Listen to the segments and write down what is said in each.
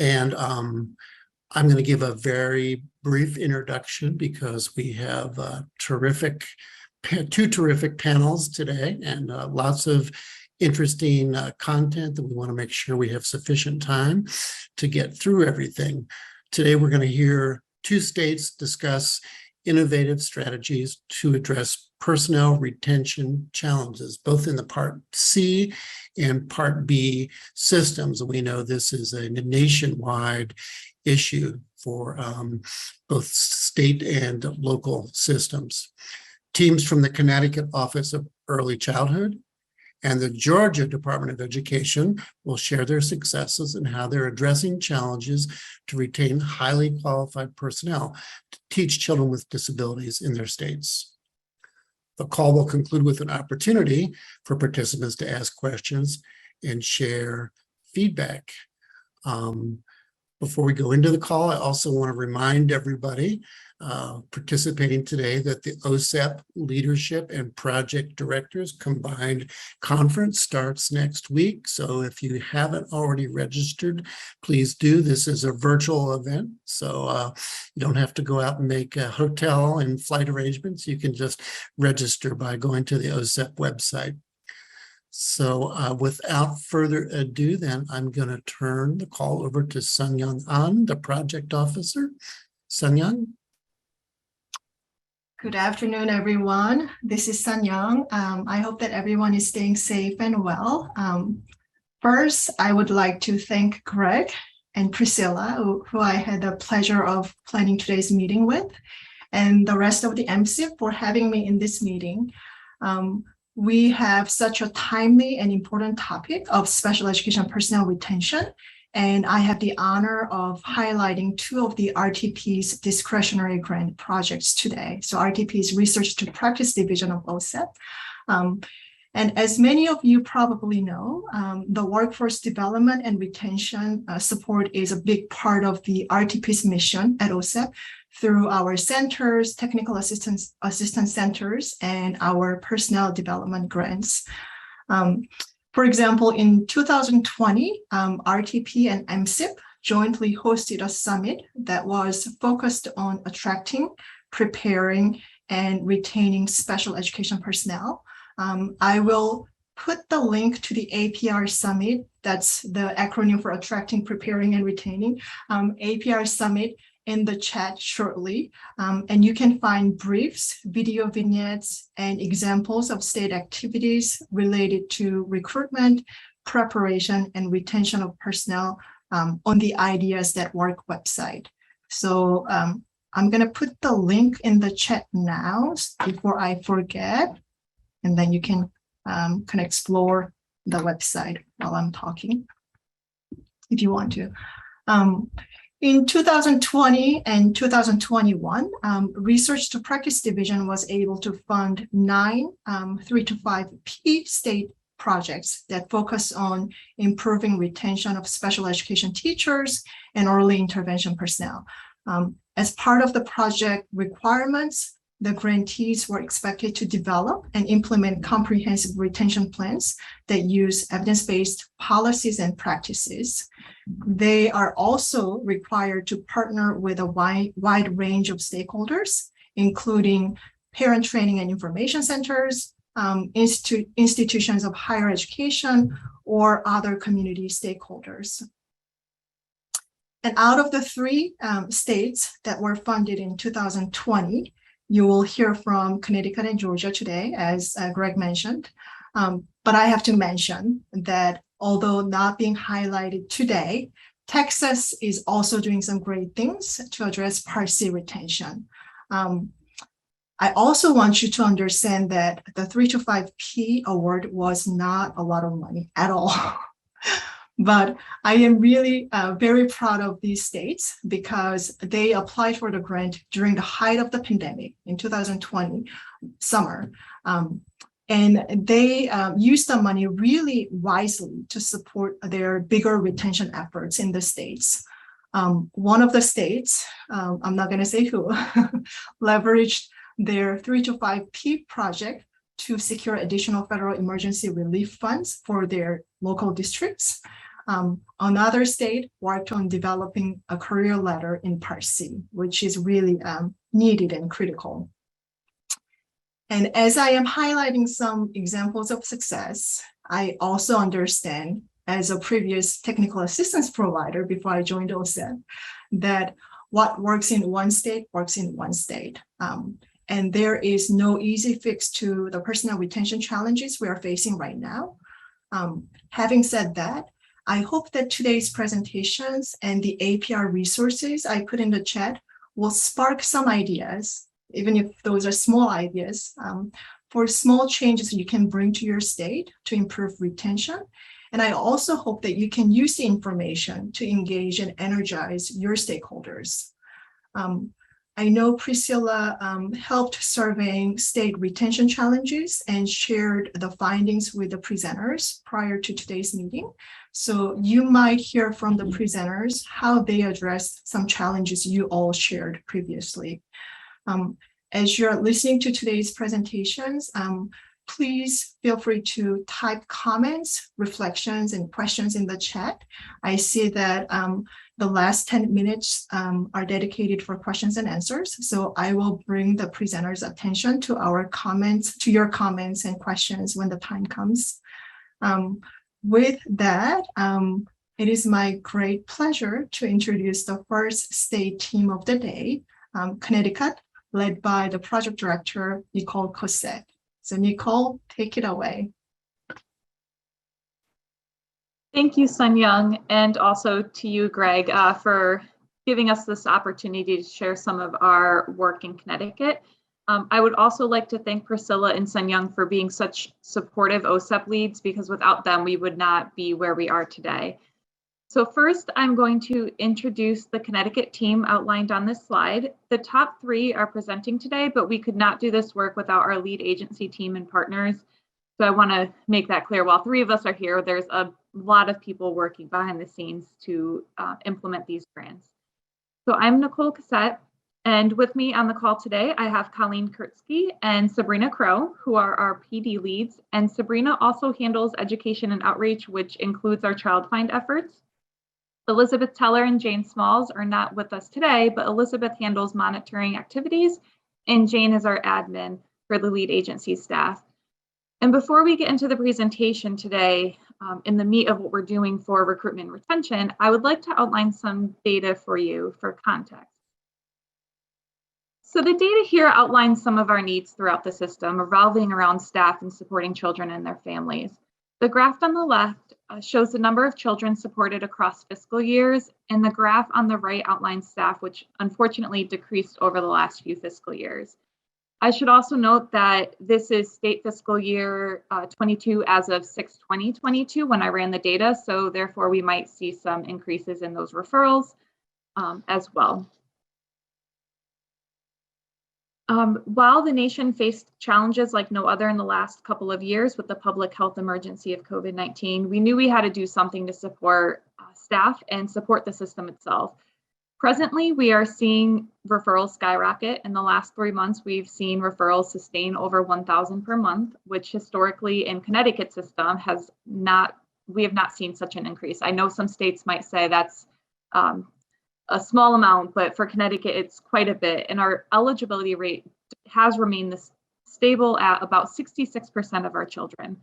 And I'm going to give a very brief introduction because we have two terrific panels today and lots of interesting content that we want to make sure we have sufficient time to get through everything. Today, we're going to hear two states discuss innovative strategies to address personnel retention challenges, both in the Part C and Part B systems. We know this is a nationwide issue for both state and local systems. Teams from the Connecticut Office of Early Childhood and the Georgia Department of Education will share their successes and how they're addressing challenges to retain highly qualified personnel to teach children with disabilities in their states. The call will conclude with an opportunity for participants to ask questions and share feedback. Before we go into the call, I also want to remind everybody participating today that the OSEP Leadership and Project Directors Combined Conference starts next week. So if you haven't already registered, please do. This is a virtual event, so you don't have to go out and make a hotel and flight arrangements. You can just register by going to the OSEP website. So without further ado, then I'm going to turn the call over to Sunyoung An, the project officer. Sunyoung. Good afternoon, everyone. This is Sunyoung. I hope that everyone is staying safe and well. First, I would like to thank Greg and Priscilla, who I had the pleasure of planning today's meeting with, and the rest of the MSIP for having me in this meeting. We have such a timely and important topic of special education personnel retention, and I have the honor of highlighting two of the RTP's discretionary grant projects today. So RTP's Research to Practice Division of OSEP. And as many of you probably know, the workforce development and retention support is a big part of the RTP's mission at OSEP through our centers, technical assistance centers, and our personnel development grants. For example, in 2020, RTP and MSIP jointly hosted a summit that was focused on attracting, preparing, and retaining special education personnel. I will put the link to the APR Summit, that's the acronym for Attracting, Preparing, and Retaining, APR Summit in the chat shortly. And you can find briefs, video vignettes, and examples of state activities related to recruitment, preparation, and retention of personnel on the Ideas That Work website. So I'm going to put the link in the chat now before I forget, and then you can explore the website while I'm talking, if you want to. In 2020 and 2021, Research to Practice Division was able to fund 9 3 to 5 P state projects that focus on improving retention of special education teachers and early intervention personnel. As part of the project requirements, the grantees were expected to develop and implement comprehensive retention plans that use evidence-based policies and practices. They are also required to partner with a wide range of stakeholders, including parent training and information centers, institutions of higher education, or other community stakeholders. And out of the 3 states that were funded in 2020, you will hear from Connecticut and Georgia today, as Greg mentioned. But I have to mention that although not being highlighted today, Texas is also doing some great things to address Part C retention. I also want you to understand that the 3 to 5 P award was not a lot of money at all. But I am really very proud of these states because they applied for the grant during the height of the pandemic in 2020 summer. And they used the money really wisely to support their bigger retention efforts in the states. One of the states, I'm not going to say who, leveraged their 3 to 5 P project to secure additional federal emergency relief funds for their local districts. Another state worked on developing a career ladder in Part C, which is really needed and critical. And as I am highlighting some examples of success, I also understand, as a previous technical assistance provider before I joined OSEP, that what works in one state works in one state. And there is no easy fix to the personnel retention challenges we are facing right now. Having said that, I hope that today's presentations and the APR resources I put in the chat will spark some ideas, even if those are small ideas, for small changes you can bring to your state to improve retention. And I also hope that you can use the information to engage and energize your stakeholders. I know Priscilla helped surveying state retention challenges and shared the findings with the presenters prior to today's meeting. So you might hear from the presenters how they addressed some challenges you all shared previously. As you're listening to today's presentations, please feel free to type comments, reflections, and questions in the chat. I see that the last 10 minutes are dedicated for questions and answers. So I will bring the presenters' attention to our comments, to your comments and questions when the time comes. With that, it is my great pleasure to introduce the first state team of the day, Connecticut, led by the project director, Nicole Cosette. So Nicole, take it away. Thank you, Sun Young, and also to you, Greg, for giving us this opportunity to share some of our work in Connecticut. I would also like to thank Priscilla and Sun Young for being such supportive OSEP leads, because without them, we would not be where we are today. So first, I'm going to introduce the Connecticut team outlined on this slide. The top three are presenting today, but we could not do this work without our lead agency team and partners. So I want to make that clear. While three of us are here, there's a lot of people working behind the scenes to implement these grants. So I'm Nicole Cassette, and with me on the call today, I have Colleen Kurtzky and Sabrina Crow, who are our PD leads. And Sabrina also handles education and outreach, which includes our Child Find efforts. Elizabeth Teller and Jane Smalls are not with us today, but Elizabeth handles monitoring activities, and Jane is our admin for the lead agency staff. And before we get into the presentation today, in the meat of what we're doing for recruitment and retention, I would like to outline some data for you for context. So the data here outlines some of our needs throughout the system, revolving around staff and supporting children and their families. The graph on the left shows the number of children supported across fiscal years, and the graph on the right outlines staff, which unfortunately decreased over the last few fiscal years. I should also note that this is state fiscal year 22 as of 6/20/22 when I ran the data, so therefore we might see some increases in those referrals as well. While the nation faced challenges like no other in the last couple of years with the public health emergency of COVID-19, we knew we had to do something to support staff and support the system itself. Presently, we are seeing referrals skyrocket. In the last 3 months, we've seen referrals sustain over 1,000 per month, which historically in Connecticut system we have not seen such an increase. I know some states might say that's a small amount, but for Connecticut, it's quite a bit. And our eligibility rate has remained stable at about 66% of our children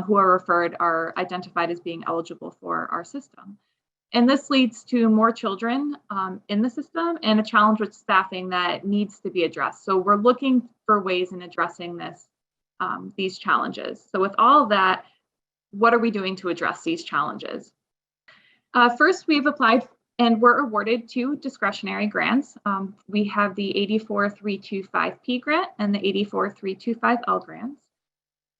who are referred are identified as being eligible for our system. And this leads to more children in the system and a challenge with staffing that needs to be addressed. So we're looking for ways in addressing these challenges. So with all of that, what are we doing to address these challenges? First, we've applied and were awarded 2 discretionary grants. We have the 84325P grant and the 84325L grants.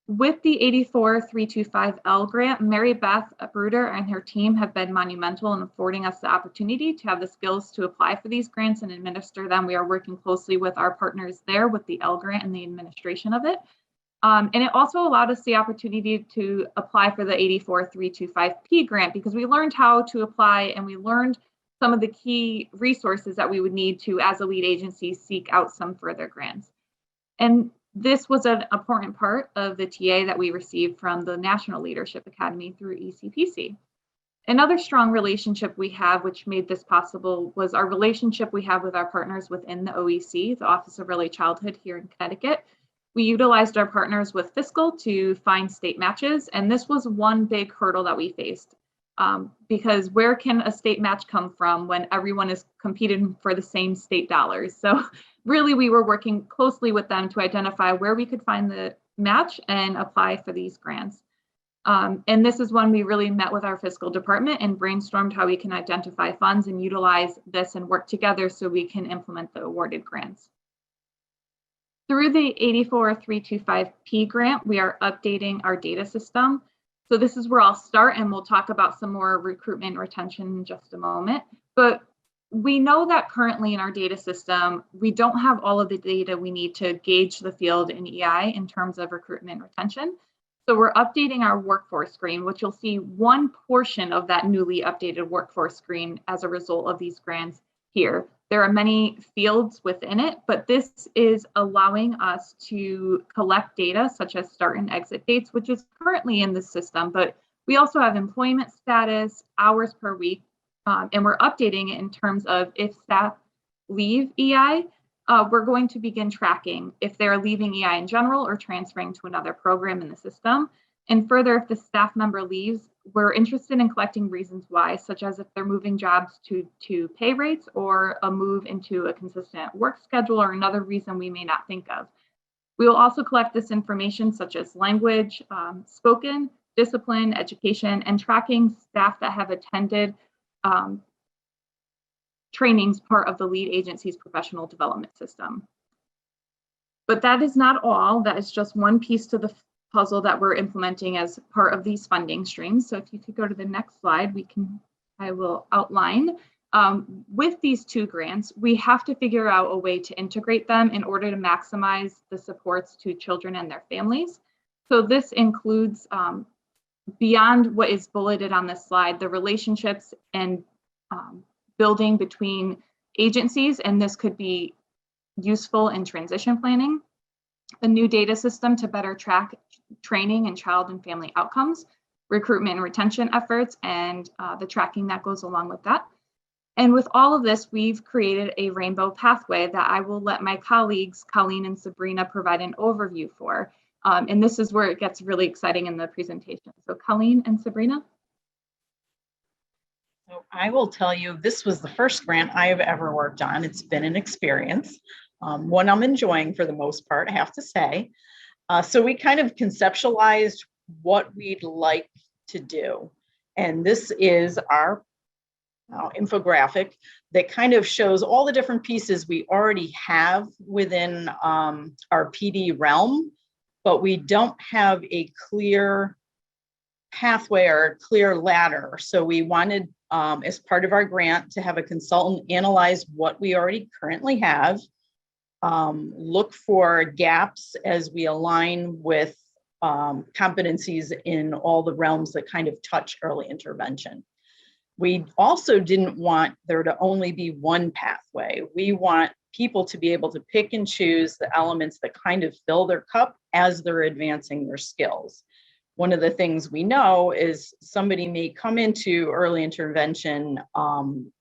With the 84325L grant, Mary Beth Bruder and her team have been monumental in affording us the opportunity to have the skills to apply for these grants and administer them. We are working closely with our partners there with the L grant and the administration of it. And it also allowed us the opportunity to apply for the 84325P grant because we learned how to apply and we learned some of the key resources that we would need to, as a lead agency, seek out some further grants. And this was an important part of the TA that we received from the National Leadership Academy through ECPC. Another strong relationship we have, which made this possible, was our relationship we have with our partners within the OEC, the Office of Early Childhood here in Connecticut. We utilized our partners with fiscal to find state matches, and this was one big hurdle that we faced. Because where can a state match come from when everyone is competing for the same state dollars? So really, we were working closely with them to identify where we could find the match and apply for these grants. And this is when we really met with our fiscal department and brainstormed how we can identify funds and utilize this and work together so we can implement the awarded grants. Through the 84325P grant, we are updating our data system. So this is where I'll start, and we'll talk about some more recruitment and retention in just a moment. But we know that currently in our data system, we don't have all of the data we need to gauge the field in EI in terms of recruitment and retention. So we're updating our workforce screen, which you'll see one portion of that newly updated workforce screen as a result of these grants here. There are many fields within it, but this is allowing us to collect data such as start and exit dates, which is currently in the system, but we also have employment status, hours per week, and we're updating it in terms of if staff leave EI, we're going to begin tracking if they're leaving EI in general or transferring to another program in the system. And further, if the staff member leaves, we're interested in collecting reasons why, such as if they're moving jobs to pay rates or a move into a consistent work schedule or another reason we may not think of. We will also collect this information such as language, spoken, discipline, education, and tracking staff that have attended trainings part of the lead agency's professional development system. But that is not all. That is just one piece to the puzzle that we're implementing as part of these funding streams. So if you could go to the next slide, I will outline. With these two grants, we have to figure out a way to integrate them in order to maximize the supports to children and their families. So this includes, beyond what is bulleted on this slide, the relationships and building between agencies, and this could be useful in transition planning, a new data system to better track training and child and family outcomes, recruitment and retention efforts, and the tracking that goes along with that. And with all of this, we've created a rainbow pathway that I will let my colleagues, Colleen and Sabrina, provide an overview for. And this is where it gets really exciting in the presentation. So Colleen and Sabrina. So I will tell you, this was the first grant I have ever worked on. It's been an experience, one I'm enjoying for the most part, I have to say. So we kind of conceptualized what we'd like to do. And this is our infographic that kind of shows all the different pieces we already have within our PD realm, but we don't have a clear pathway or a clear ladder. So we wanted, as part of our grant, to have a consultant analyze what we already currently have, look for gaps as we align with competencies in all the realms that kind of touch early intervention. We also didn't want there to only be one pathway. We want people to be able to pick and choose the elements that kind of fill their cup as they're advancing their skills. One of the things we know is somebody may come into early intervention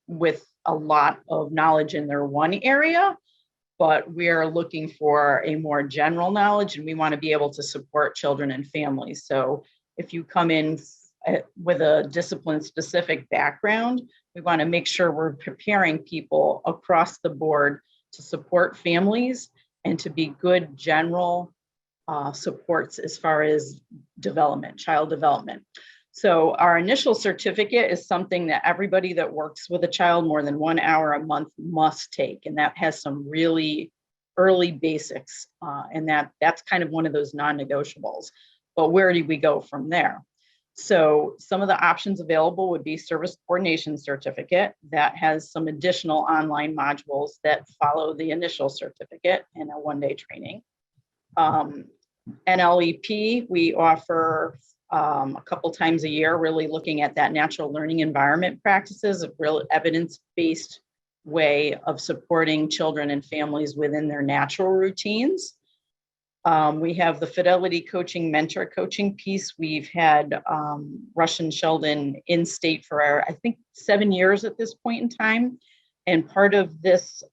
with a lot of knowledge in their one area, but we're looking for a more general knowledge, and we want to be able to support children and families. So if you come in with a discipline-specific background, we want to make sure we're preparing people across the board to support families and to be good general supports as far as development, child development. So our initial certificate is something that everybody that works with a child more than 1 hour a month must take, and that has some really early basics, and that's kind of one of those non-negotiables. But where do we go from there? So some of the options available would be service coordination certificate that has some additional online modules that follow the initial certificate and a one-day training. NLEP, we offer a couple times a year, really looking at that natural learning environment practices, a real evidence-based way of supporting children and families within their natural routines. We have the Fidelity Coaching Mentor Coaching piece. We've had Russian Sheldon in state for, I think, 7 years at this point in time. And part of this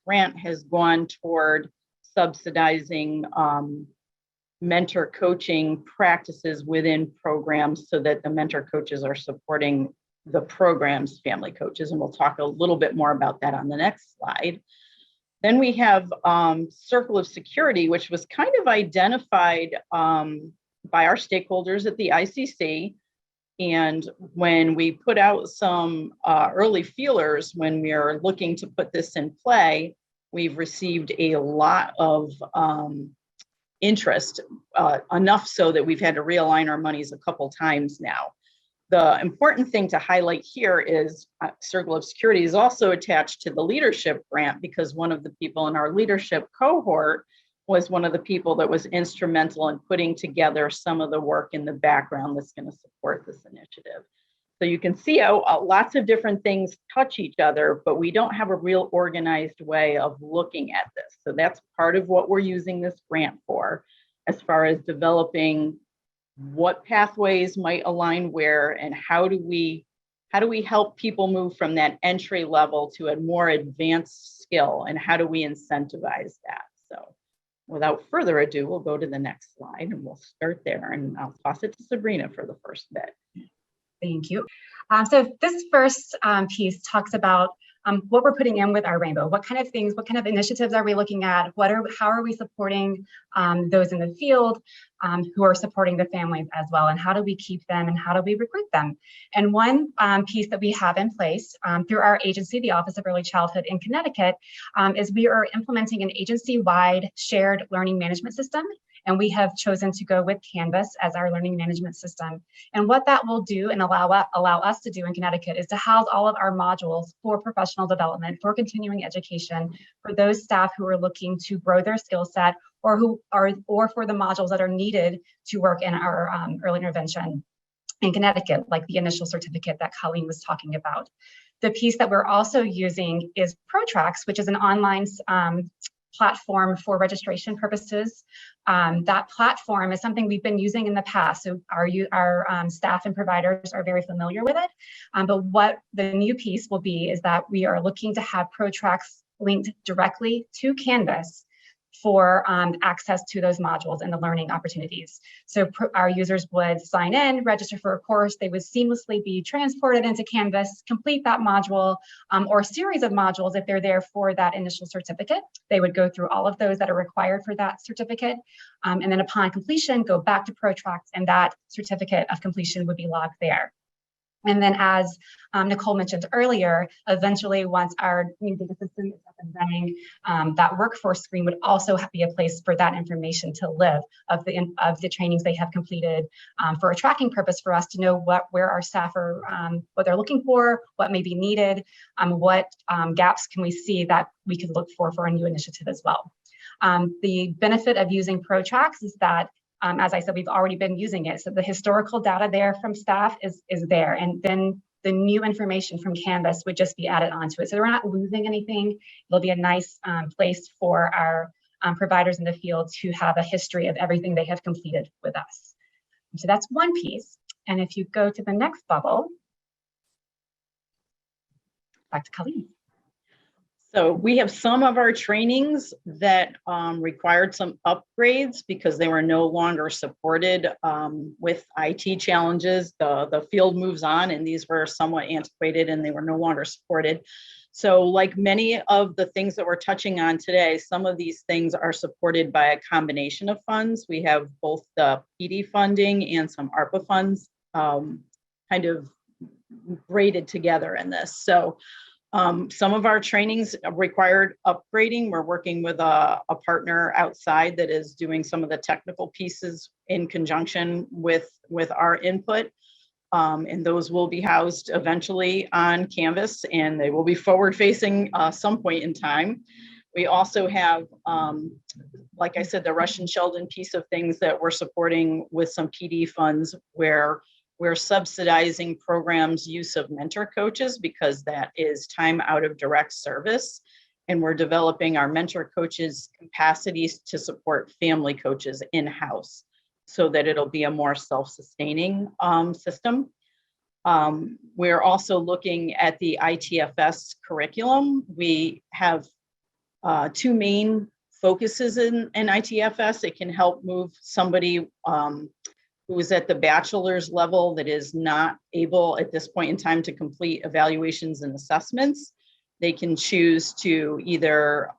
grant has gone toward subsidizing mentor coaching practices within programs so that the mentor coaches are supporting the program's family coaches. And we'll talk a little bit more about that on the next slide. Then we have Circle of Security, which was kind of identified by our stakeholders at the ICC. And when we put out some early feelers, when we are looking to put this in play, we've received a lot of interest, enough so that we've had to realign our monies a couple times now. The important thing to highlight here is Circle of Security is also attached to the leadership grant, because one of the people in our leadership cohort was one of the people that was instrumental in putting together some of the work in the background that's going to support this initiative. So you can see how lots of different things touch each other, but we don't have a real organized way of looking at this. So that's part of what we're using this grant for, as far as developing what pathways might align where, and how do we help people move from that entry level to a more advanced skill, and how do we incentivize that? So without further ado, we'll go to the next slide and we'll start there, and I'll toss it to Sabrina for the first bit. Thank you. So this first piece talks about what we're putting in with our rainbow. What kind of things, what kind of initiatives are we looking at? How are we supporting those in the field who are supporting the families as well? And how do we keep them, and how do we recruit them? And one piece that we have in place through our agency, the Office of Early Childhood in Connecticut, is we are implementing an agency-wide shared learning management system. And we have chosen to go with Canvas as our learning management system. And what that will do and allow us to do in Connecticut is to house all of our modules for professional development, for continuing education, for those staff who are looking to grow their skill set, or for the modules that are needed to work in our early intervention in Connecticut, like the initial certificate that Colleen was talking about. The piece that we're also using is ProTracks, which is an online platform for registration purposes. That platform is something we've been using in the past, so our staff and providers are very familiar with it. But what the new piece will be is that we are looking to have ProTracks linked directly to Canvas for access to those modules and the learning opportunities. So our users would sign in, register for a course, they would seamlessly be transported into Canvas, complete that module or a series of modules if they're there for that initial certificate. They would go through all of those that are required for that certificate. And then upon completion, go back to ProTracks, and that certificate of completion would be logged there. And then, as Nicole mentioned earlier, eventually, once our new data system is up and running, that workforce screen would also be a place for that information to live, of the trainings they have completed, for a tracking purpose, for us to know where our staff are, what they're looking for, what may be needed, what gaps can we see that we could look for a new initiative as well. The benefit of using ProTracks is that, as I said, we've already been using it. So the historical data there from staff is there. And then the new information from Canvas would just be added onto it. So we're not losing anything. It'll be a nice place for our providers in the field to have a history of everything they have completed with us. So that's one piece. And if you go to the next bubble, back to Colleen. So we have some of our trainings that required some upgrades because they were no longer supported with IT challenges. The field moves on, and these were somewhat antiquated and they were no longer supported. So like many of the things that we're touching on today, some of these things are supported by a combination of funds. We have both the PD funding and some ARPA funds kind of braided together in this. So some of our trainings required upgrading. We're working with a partner outside that is doing some of the technical pieces in conjunction with our input. And those will be housed eventually on Canvas, and they will be forward facing some point in time. We also have, like I said, the Russian Sheldon piece of things that we're supporting with some PD funds, where we're subsidizing programs' use of mentor coaches because that is time out of direct service. and we're developing our mentor coaches' capacities to support family coaches in-house so that it'll be a more self-sustaining system. We're also looking at the ITFS curriculum. We have two main focuses in ITFS. It can help move somebody who is at the bachelor's level that is not able at this point in time to complete evaluations and assessments. They can choose to either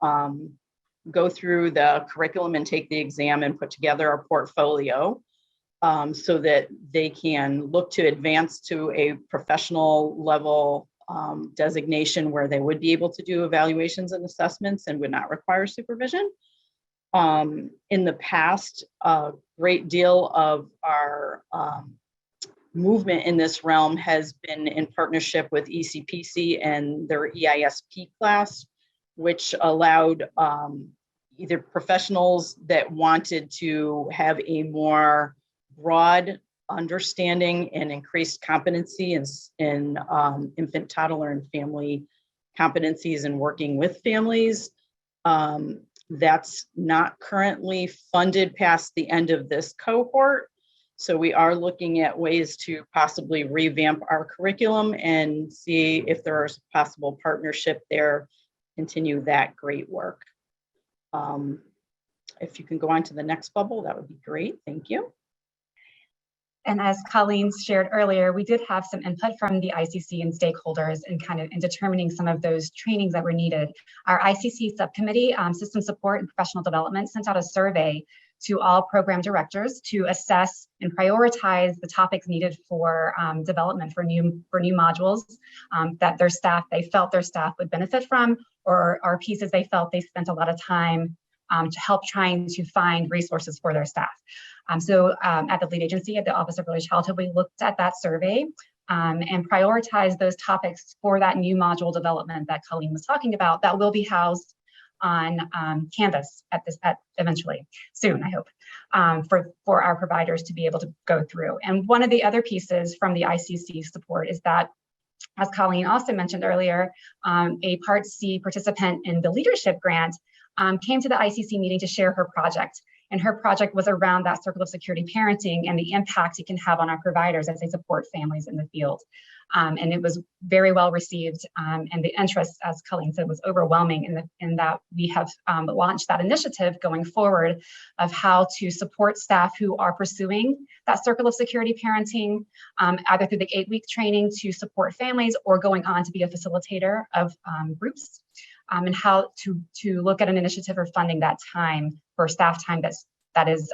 go through the curriculum and take the exam and put together a portfolio so that they can look to advance to a professional level designation where they would be able to do evaluations and assessments and would not require supervision. In the past, a great deal of our movement in this realm has been in partnership with ECPC and their EISP class, which allowed either professionals that wanted to have a more broad understanding and increased competency in infant, toddler, and family competencies and working with families. That's not currently funded past the end of this cohort. So we are looking at ways to possibly revamp our curriculum and see if there's a possible partnership there, continue that great work. If you can go on to the next bubble, that would be great. Thank you. And as Colleen shared earlier, we did have some input from the ICC and stakeholders in determining some of those trainings that were needed. Our ICC subcommittee, System Support and Professional Development, sent out a survey to all program directors to assess and prioritize the topics needed for development for new modules that they felt their staff would benefit from, or pieces they felt they spent a lot of time to help trying to find resources for their staff. So at the lead agency, at the Office of Early Childhood, we looked at that survey and prioritized those topics for that new module development that Colleen was talking about that will be housed on Canvas eventually, soon, I hope, for our providers to be able to go through. And one of the other pieces from the ICC support is that, as Colleen also mentioned earlier, a Part C participant in the leadership grant came to the ICC meeting to share her project. And her project was around that circle of security parenting and the impact it can have on our providers as they support families in the field. And it was very well received. And the interest, as Colleen said, was overwhelming in that we have launched that initiative going forward of how to support staff who are pursuing that circle of security parenting, either through the 8-week training to support families or going on to be a facilitator of groups. And how to look at an initiative or funding that time for staff time that is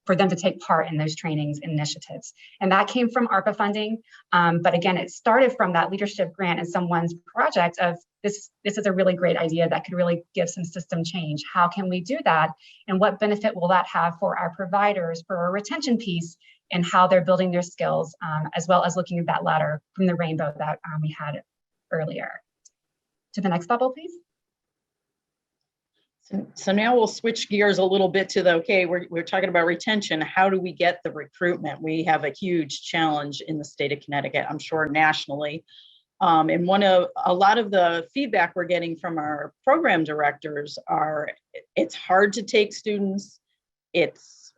for them to take part in those trainings and initiatives. And that came from ARPA funding. But again, it started from that leadership grant and someone's project of this is a really great idea that could really give some system change. How can we do that? And what benefit will that have for our providers for a retention piece and how they're building their skills, as well as looking at that ladder from the rainbow that we had earlier. To the next bubble, please. So now we'll switch gears a little bit to we're talking about retention. How do we get the recruitment? We have a huge challenge in the state of Connecticut, I'm sure nationally. And a lot of the feedback we're getting from our program directors are, it's hard to take students, it's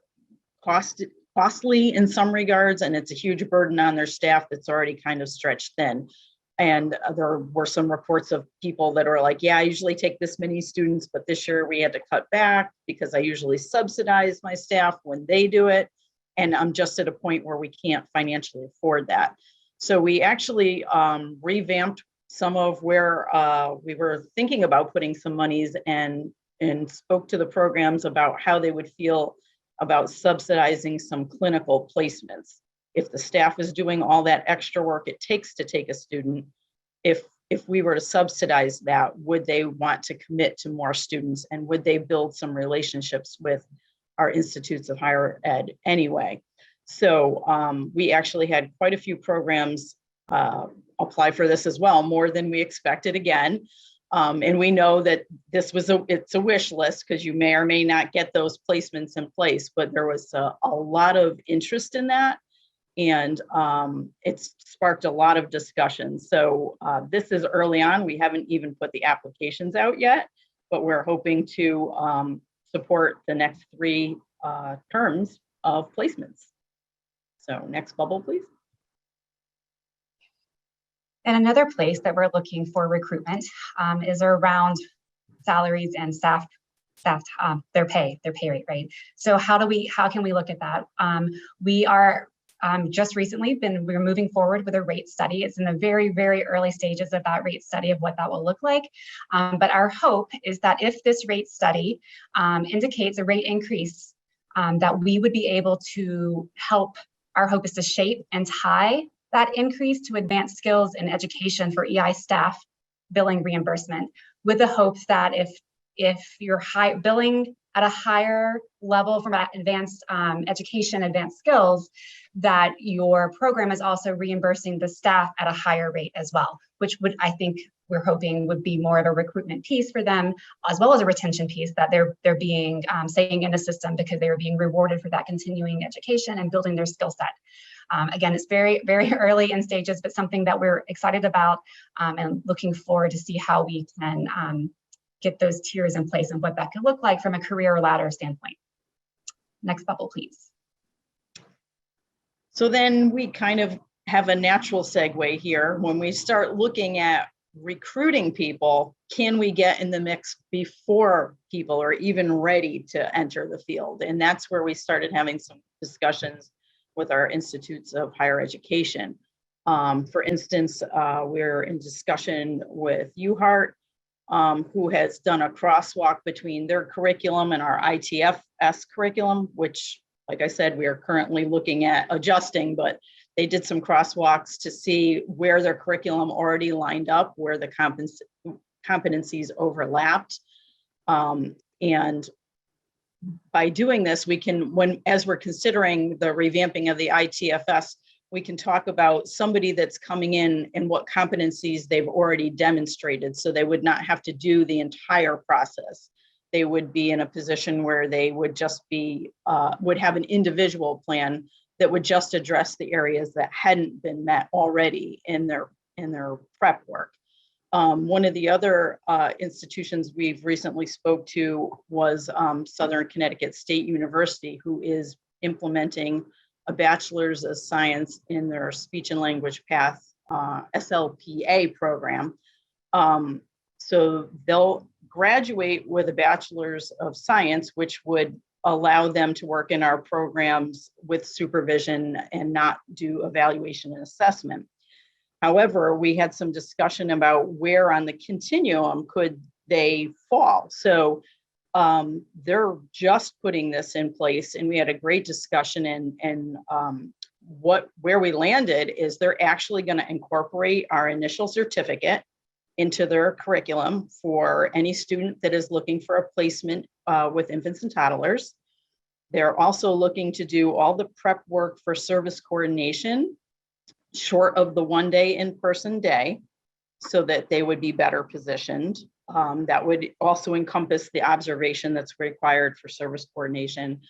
costly in some regards, and it's a huge burden on their staff that's already kind of stretched thin. And there were some reports of people that are like, yeah, I usually take this many students, but this year we had to cut back because I usually subsidize my staff when they do it. And I'm just at a point where we can't financially afford that. So we actually revamped some of where we were thinking about putting some monies and spoke to the programs about how they would feel about subsidizing some clinical placements. If the staff is doing all that extra work it takes to take a student, if we were to subsidize that, would they want to commit to more students and would they build some relationships with our institutes of higher ed anyway? So we actually had quite a few programs apply for this as well, more than we expected again. And we know that it's a wish list because you may or may not get those placements in place, but there was a lot of interest in that. and it's sparked a lot of discussion. So this is early on. We haven't even put the applications out yet, but we're hoping to support the next 3 terms of placements. So next bubble, please. And another place that we're looking for recruitment is around salaries and staff their pay rate, right? So how can we look at that? We are just recently we're moving forward with a rate study. It's in the very, very early stages of that rate study of what that will look like. But our hope is that if this rate study indicates a rate increase, that we would be able to help. Our hope is to shape and tie that increase to advanced skills in education for EI staff billing reimbursement, with the hopes that if you're billing at a higher level from advanced education, advanced skills, that your program is also reimbursing the staff at a higher rate as well, which I think we're hoping would be more of a recruitment piece for them, as well as a retention piece, that they're being staying in the system because they are being rewarded for that continuing education and building their skill set. Again, it's very, very early in stages, but something that we're excited about and looking forward to see how we can get those tiers in place and what that could look like from a career ladder standpoint. Next bubble, please. So then we kind of have a natural segue here. When we start looking at recruiting people, can we get in the mix before people are even ready to enter the field? And that's where we started having some discussions with our institutes of higher education. For instance, we're in discussion with UHeart, who has done a crosswalk between their curriculum and our ITFS curriculum, which, like I said, we are currently looking at adjusting, but they did some crosswalks to see where their curriculum already lined up, where the competencies overlapped. And by doing this, we can, as we're considering the revamping of the ITFS, we can talk about somebody that's coming in and what competencies they've already demonstrated, so they would not have to do the entire process. They would be in a position where they would just be, would have an individual plan that would just address the areas that hadn't been met already in their prep work. One of the other institutions we've recently spoke to was Southern Connecticut State University, who is implementing a Bachelor's of Science in their Speech and Language Path SLPA program. So they'll graduate with a Bachelor's of Science, which would allow them to work in our programs with supervision and not do evaluation and assessment. However, we had some discussion about where on the continuum could they fall. So they're just putting this in place, and we had a great discussion, and where we landed is they're actually going to incorporate our initial certificate into their curriculum for any student that is looking for a placement with infants and toddlers. They're also looking to do all the prep work for service coordination, short of the one-day in-person day, so that they would be better positioned. That would also encompass the observation that's required for service coordination.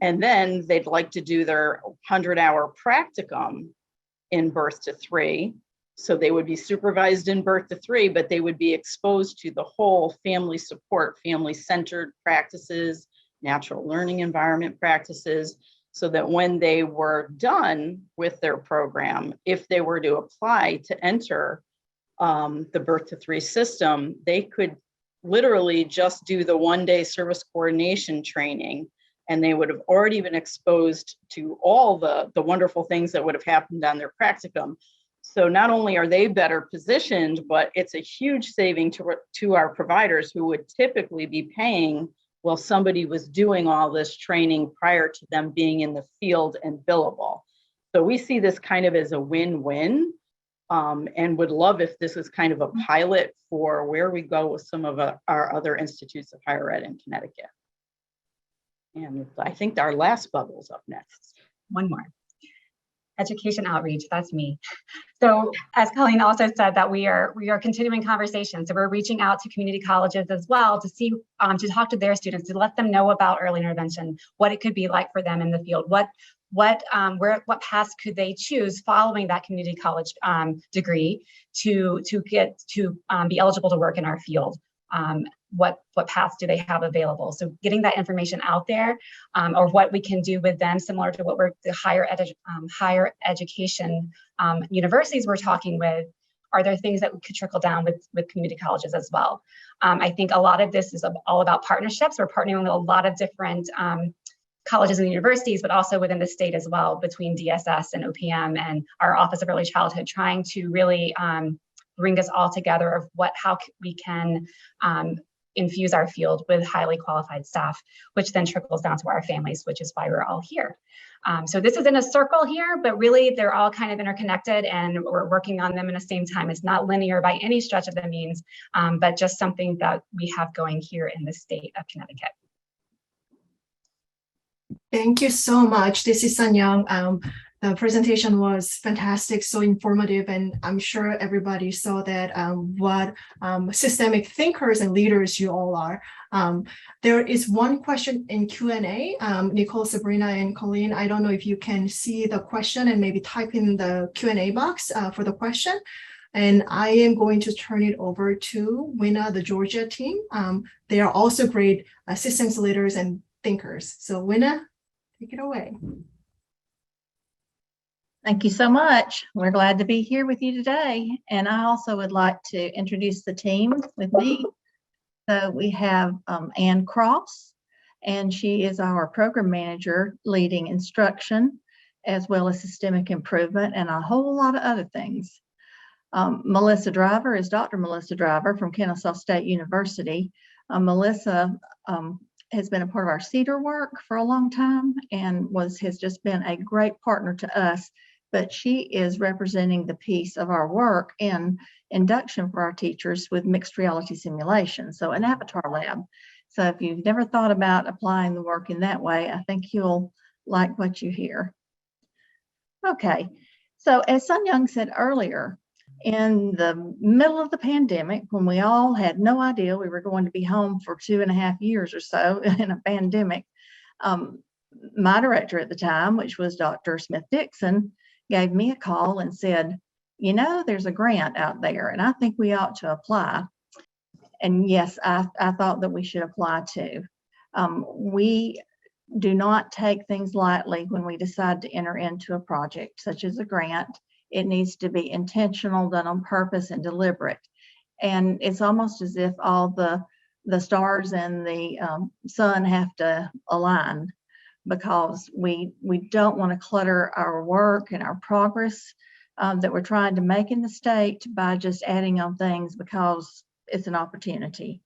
And then they'd like to do their 100-hour practicum in birth to 3. So they would be supervised in birth to 3, but they would be exposed to the whole family support, family-centered practices, natural learning environment practices, so that when they were done with their program, if they were to apply to enter the birth to 3 system, they could literally just do the one-day service coordination training, and they would have already been exposed to all the wonderful things that would have happened on their practicum. So not only are they better positioned, but it's a huge saving to our providers, who would typically be paying while somebody was doing all this training prior to them being in the field and billable. So we see this kind of as a win-win, and would love if this is kind of a pilot for where we go with some of our other institutes of higher ed in Connecticut. And I think our last bubble's up next. One more. Education outreach, that's me. So as Colleen also said, that we are continuing conversations. So we're reaching out to community colleges as well to see, to talk to their students, to let them know about early intervention, what it could be like for them in the field, what what paths could they choose following that community college degree to be eligible to work in our field. What paths do they have available? So getting that information out there, or what we can do with them, similar to what the higher education universities we're talking with. Are there things that could trickle down with community colleges as well? I think a lot of this is all about partnerships. We're partnering with a lot of different colleges and universities, but also within the state as well, between DSS and OPM and our Office of Early Childhood, trying to really bring us all together of how we can infuse our field with highly qualified staff, which then trickles down to our families, which is why we're all here. So this is in a circle here, but really they're all kind of interconnected, and we're working on them in the same time. It's not linear by any stretch of the means, but just something that we have going here in the state of Connecticut. Thank you so much. This is Sanyang. The presentation was fantastic, so informative, and I'm sure everybody saw that what systemic thinkers and leaders you all are. There is one question in Q&A. Nicole, Sabrina, and Colleen, I don't know if you can see the question and maybe type in the Q&A box for the question. And I am going to turn it over to Wina, the Georgia team. They are also great systems leaders and thinkers. So Wina, take it away. Thank you so much. We're glad to be here with you today. And I also would like to introduce the team with me. So we have Ann Cross, and she is our program manager leading instruction, as well as systemic improvement and a whole lot of other things. Melissa Driver is Dr. Melissa Driver from Kennesaw State University. Melissa has been a part of our CEDAR work for a long time and has just been a great partner to us. But she is representing the piece of our work in induction for our teachers with mixed reality simulation, so an avatar lab. So if you've never thought about applying the work in that way, I think you'll like what you hear. Okay, so as Sanyang said earlier, in the middle of the pandemic, when we all had no idea we were going to be home for 2.5 years or so in a pandemic, my director at the time, which was Dr. Smith-Dixon, gave me a call and said, you know, there's a grant out there and I think we ought to apply. And yes, I thought that we should apply too. We do not take things lightly when we decide to enter into a project such as a grant. It needs to be intentional, done on purpose, and deliberate. And it's almost as if all the stars and the sun have to align, because we don't want to clutter our work and our progress that we're trying to make in the state by just adding on things because it's an opportunity.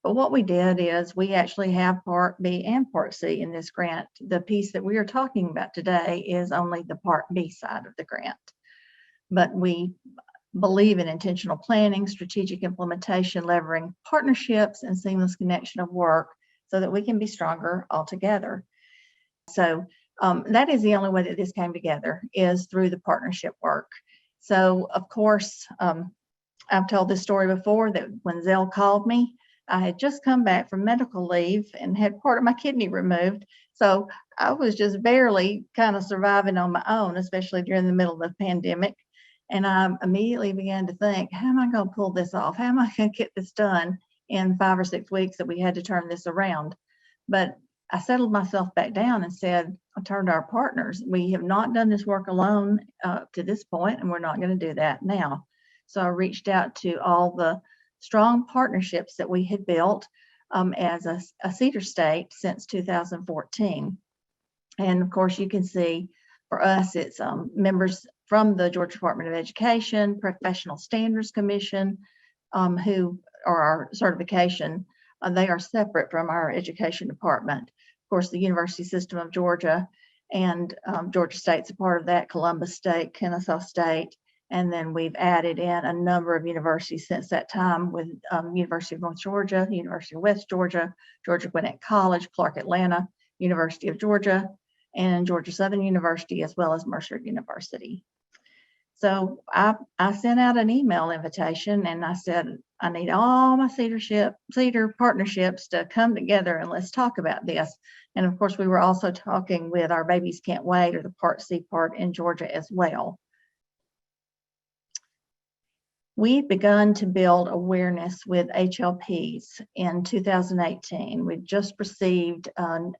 But what we did is we actually have Part B and Part C in this grant. The piece that we are talking about today is only the Part B side of the grant. But we believe in intentional planning, strategic implementation, leveraging partnerships, and seamless connection of work so that we can be stronger all together. So that is the only way that this came together, is through the partnership work. So of course, I've told this story before, that when Zell called me, I had just come back from medical leave and had part of my kidney removed. So I was just barely kind of surviving on my own, especially during the middle of the pandemic. And I immediately began to think, how am I going to pull this off? How am I going to get this done in 5 or 6 weeks that we had to turn this around? But I settled myself back down and said, I turned to our partners. We have not done this work alone to this point, and we're not going to do that now. So I reached out to all the strong partnerships that we had built as a CEDAR state since 2014. And of course, you can see for us, it's members from the Georgia Department of Education, Professional Standards Commission, who are our certification. They are separate from our education department. Of course, the University System of Georgia and Georgia State's a part of that, Columbus State, Kennesaw State. And then we've added in a number of universities since that time with University of North Georgia, University of West Georgia, Georgia Gwinnett College, Clark Atlanta, University of Georgia, and Georgia Southern University, as well as Mercer University. So I sent out an email invitation and I said, I need all my Cedar partnerships to come together and let's talk about this. And of course, we were also talking with our Babies Can't Wait, or the Part C part in Georgia as well. We've begun to build awareness with HLPs in 2018. We just received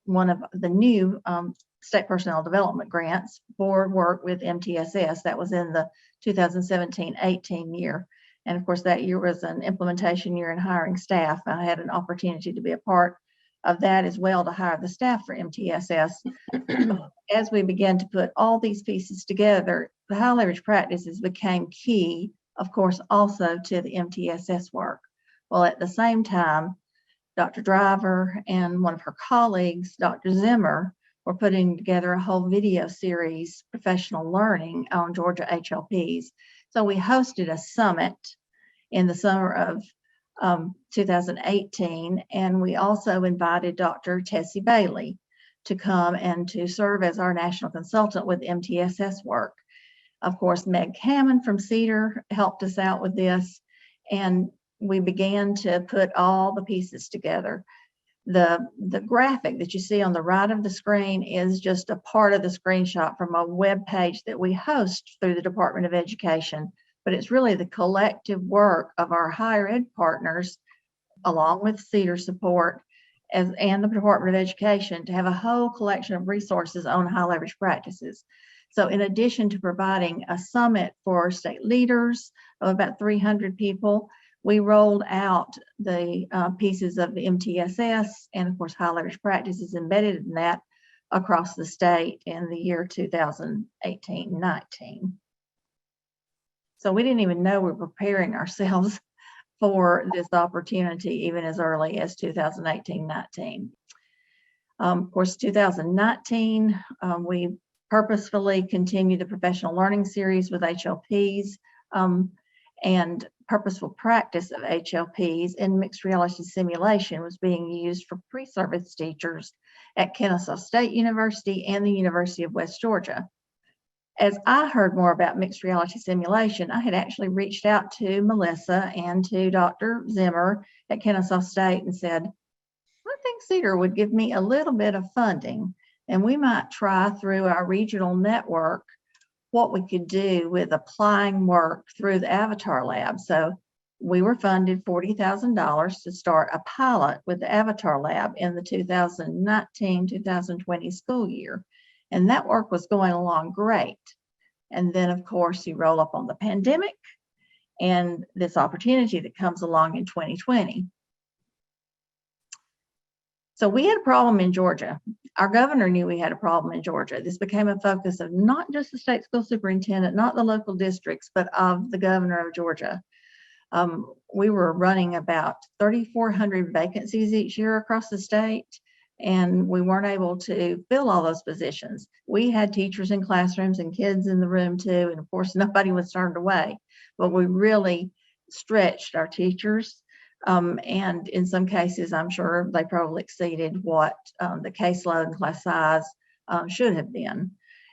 one of the new state personnel development grants for work with MTSS. That was in the 2017-18 year. And of course, that year was an implementation year in hiring staff. I had an opportunity to be a part of that as well, to hire the staff for MTSS. As we began to put all these pieces together, the high leverage practices became key, of course, also to the MTSS work. Well, at the same time, Dr. Driver and one of her colleagues, Dr. Zimmer, were putting together a whole video series, Professional Learning, on Georgia HLPs. So we hosted a summit in the summer of 2018, and we also invited Dr. Tessie Bailey to come and to serve as our national consultant with MTSS work. Of course, Meg Hammond from Cedar helped us out with this, and we began to put all the pieces together. The graphic that you see on the right of the screen is just a part of the screenshot from a web page that we host through the Department of Education, but it's really the collective work of our higher ed partners, along with Cedar support and the Department of Education, to have a whole collection of resources on high leverage practices. So in addition to providing a summit for state leaders of about 300 people, we rolled out the pieces of the MTSS and of course high leverage practices embedded in that across the state in the year 2018-19. So we didn't even know we were preparing ourselves for this opportunity even as early as 2018-19. Of course, 2019, we purposefully continued the professional learning series with HLPs and purposeful practice of HLPs in mixed reality simulation was being used for pre-service teachers at Kennesaw State University and the University of West Georgia. As I heard more about mixed reality simulation, I had actually reached out to Melissa and to Dr. Zimmer at Kennesaw State and said, I think Cedar would give me a little bit of funding and we might try through our regional network what we could do with applying work through the Avatar Lab. So we were funded $40,000 to start a pilot with the Avatar Lab in the 2019-2020 school year. And that work was going along great. And then, of course, you roll up on the pandemic and this opportunity that comes along in 2020. So we had a problem in Georgia. Our governor knew we had a problem in Georgia. This became a focus of not just the state school superintendent, not the local districts, but of the governor of Georgia. We were running about 3,400 vacancies each year across the state, and we weren't able to fill all those positions. We had teachers in classrooms and kids in the room too, and of course nobody was turned away, but we really stretched our teachers. And in some cases, I'm sure they probably exceeded what the caseload and class size should have been.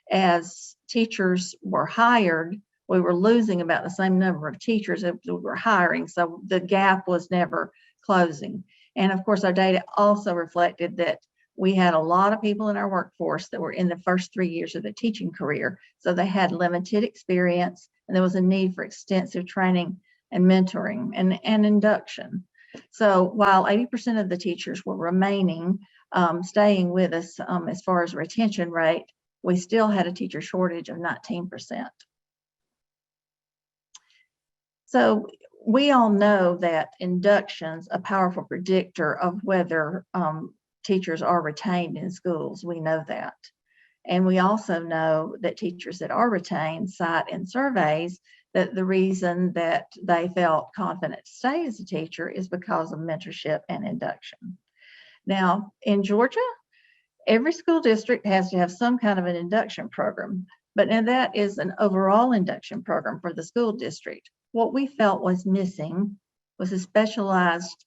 As teachers were hired, we were losing about the same number of teachers that we were hiring, so the gap was never closing. And of course, our data also reflected that we had a lot of people in our workforce that were in the first 3 years of their teaching career, so they had limited experience, and there was a need for extensive training and mentoring and induction. So while 80% of the teachers were remaining, staying with us as far as retention rate, we still had a teacher shortage of 19%. So we all know that induction's a powerful predictor of whether teachers are retained in schools. We know that. And we also know that teachers that are retained cite in surveys that the reason that they felt confident to stay as a teacher is because of mentorship and induction. Now, in Georgia, every school district has to have some kind of an induction program, but now that is an overall induction program for the school district. What we felt was missing was a specialized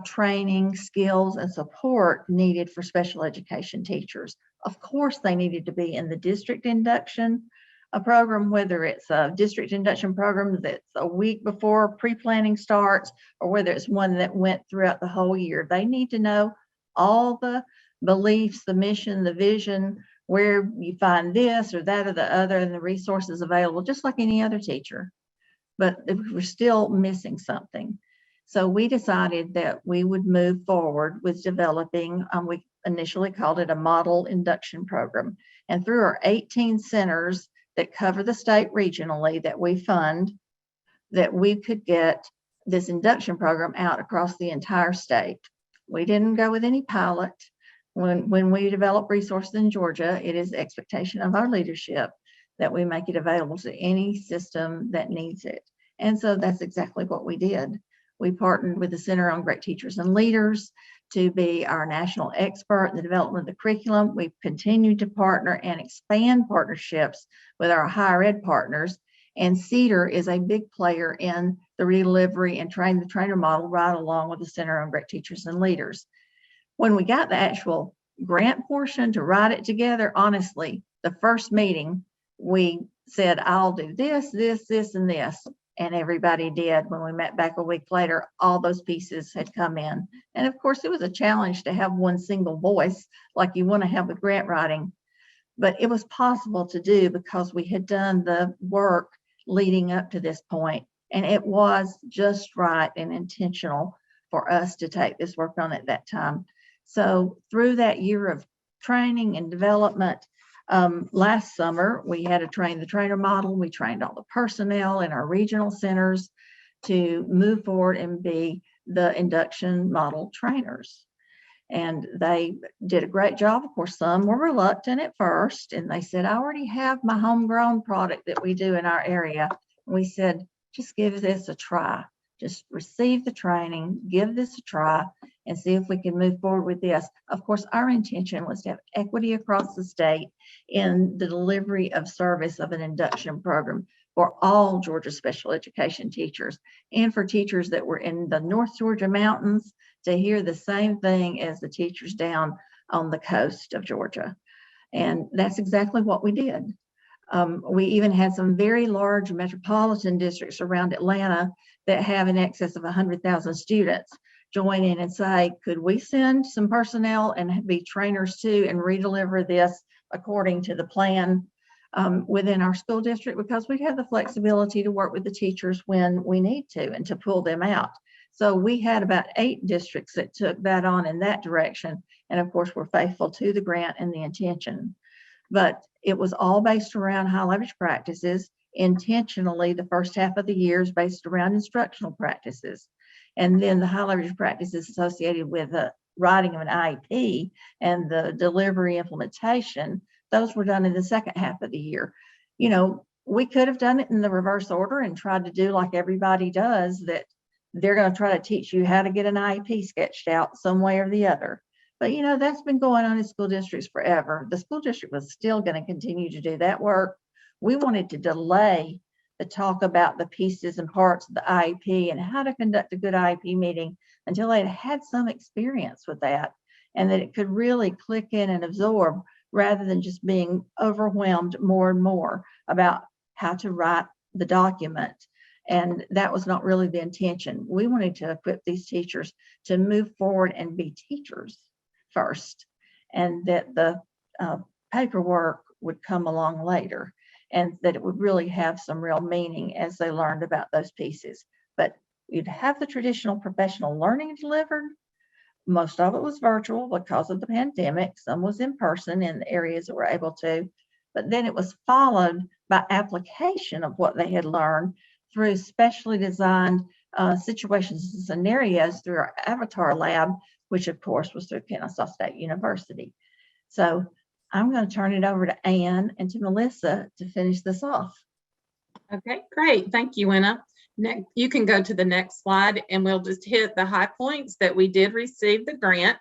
training, skills, and support needed for special education teachers. Of course, they needed to be in the district induction, a program, whether it's a district induction program that's a week before pre-planning starts, or whether it's one that went throughout the whole year, they need to know all the beliefs, the mission, the vision, where you find this or that or the other, and the resources available, just like any other teacher. But if we're still missing something. So we decided that we would move forward with developing, we initially called it a model induction program. And through our 18 centers that cover the state regionally that we fund, that we could get this induction program out across the entire state. We didn't go with any pilot. When we develop resources in Georgia, it is the expectation of our leadership that we make it available to any system that needs it. And so that's exactly what we did. We partnered with the Center on Great Teachers and Leaders to be our national expert in the development of the curriculum. We've continued to partner and expand partnerships with our higher ed partners. And CEDAR is a big player in the redelivery and train the trainer model, right along with the Center on Great Teachers and Leaders. When we got the actual grant portion to write it together, honestly, the first meeting, we said, I'll do this, this, this, and this. And everybody did. When we met back a week later, all those pieces had come in. And of course, it was a challenge to have one single voice like you want to have with grant writing. But it was possible to do because we had done the work leading up to this point. And it was just right and intentional for us to take this work on at that time. So through that year of training and development, last summer, we had to train the trainer model. We trained all the personnel in our regional centers to move forward and be the induction model trainers. And they did a great job. Of course, some were reluctant at first, and they said, I already have my homegrown product that we do in our area. And we said, just give this a try. Just receive the training, give this a try, and see if we can move forward with this. Of course, our intention was to have equity across the state in the delivery of service of an induction program for all Georgia special education teachers, and for teachers that were in the North Georgia mountains to hear the same thing as the teachers down on the coast of Georgia. And that's exactly what we did. We even had some very large metropolitan districts around Atlanta that have in excess of 100,000 students join in and say, could we send some personnel and be trainers too and redeliver this according to the plan within our school district? Because we have the flexibility to work with the teachers when we need to and to pull them out. So we had about 8 districts that took that on in that direction. And of course, we're faithful to the grant and the intention. But it was all based around high leverage practices. Intentionally, the first half of the year is based around instructional practices. And then the high leverage practices associated with the writing of an IEP and the delivery implementation, those were done in the second half of the year. You know, we could have done it in the reverse order and tried to do like everybody does, that they're going to try to teach you how to get an IEP sketched out some way or the other. But, you know, that's been going on in school districts forever. The school district was still going to continue to do that work. We wanted to delay the talk about the pieces and parts of the IEP and how to conduct a good IEP meeting until they'd had some experience with that, and that it could really click in and absorb rather than just being overwhelmed more and more about how to write the document. And that was not really the intention. We wanted to equip these teachers to move forward and be teachers first, and that the paperwork would come along later, and that it would really have some real meaning as they learned about those pieces. But you'd have the traditional professional learning delivered. Most of it was virtual because of the pandemic. Some was in person in the areas that were able to, but then it was followed by application of what they had learned through specially designed situations and scenarios through our Avatar Lab, which of course was through Kennesaw State University. So I'm going to turn it over to Ann and to Melissa to finish this off. Okay, great. Thank you, Wenna. Next, you can go to the next slide and we'll just hit the high points that we did receive the grant.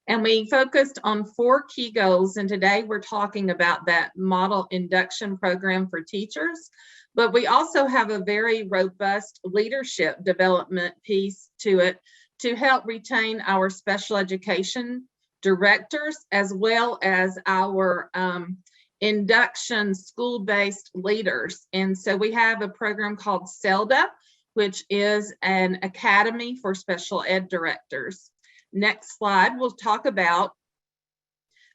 And we focused on 4 key goals. And today we're talking about that model induction program for teachers. But we also have a very robust leadership development piece to it to help retain our special education directors, as well as our induction school-based leaders. And so we have a program called CELDA, which is an academy for special ed directors. Next slide, we'll talk about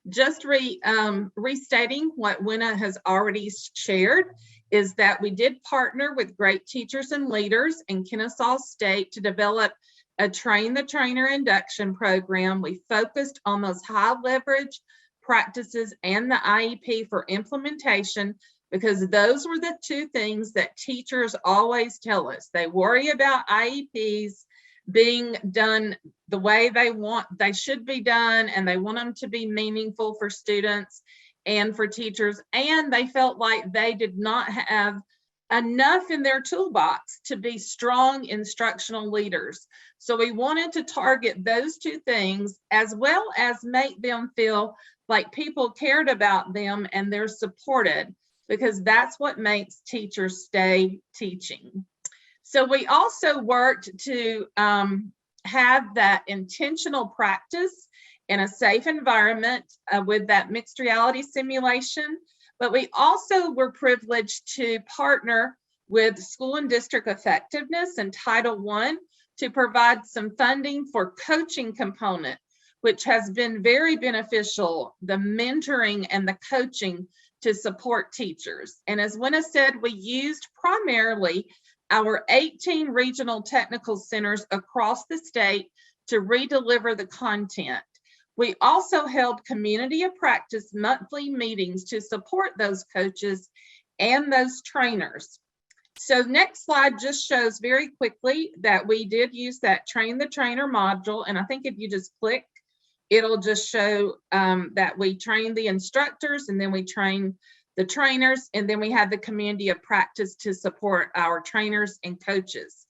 just restating what Winna has already shared, is that we did partner with great teachers and leaders in Kennesaw State to develop a Train the Trainer induction program. We focused on those high leverage practices and the IEP for implementation, because those were the two things that teachers always tell us. They worry about IEPs being done the way they should be done, and they want them to be meaningful for students and for teachers. And they felt like they did not have enough in their toolbox to be strong instructional leaders. So we wanted to target those two things, as well as make them feel like people cared about them and they're supported, because that's what makes teachers stay teaching. So we also worked to have that intentional practice in a safe environment with that mixed reality simulation. But we also were privileged to partner with School and District Effectiveness and Title I to provide some funding for coaching component, which has been very beneficial, the mentoring and the coaching to support teachers. And as Winna said, we used primarily our 18 regional technical centers across the state to redeliver the content. We also held community of practice monthly meetings to support those coaches and those trainers. So next slide just shows very quickly that we did use that Train the Trainer module. And I think if you just click, it'll just show that we train the instructors, and then we train the trainers, and then we have the community of practice to support our trainers and coaches.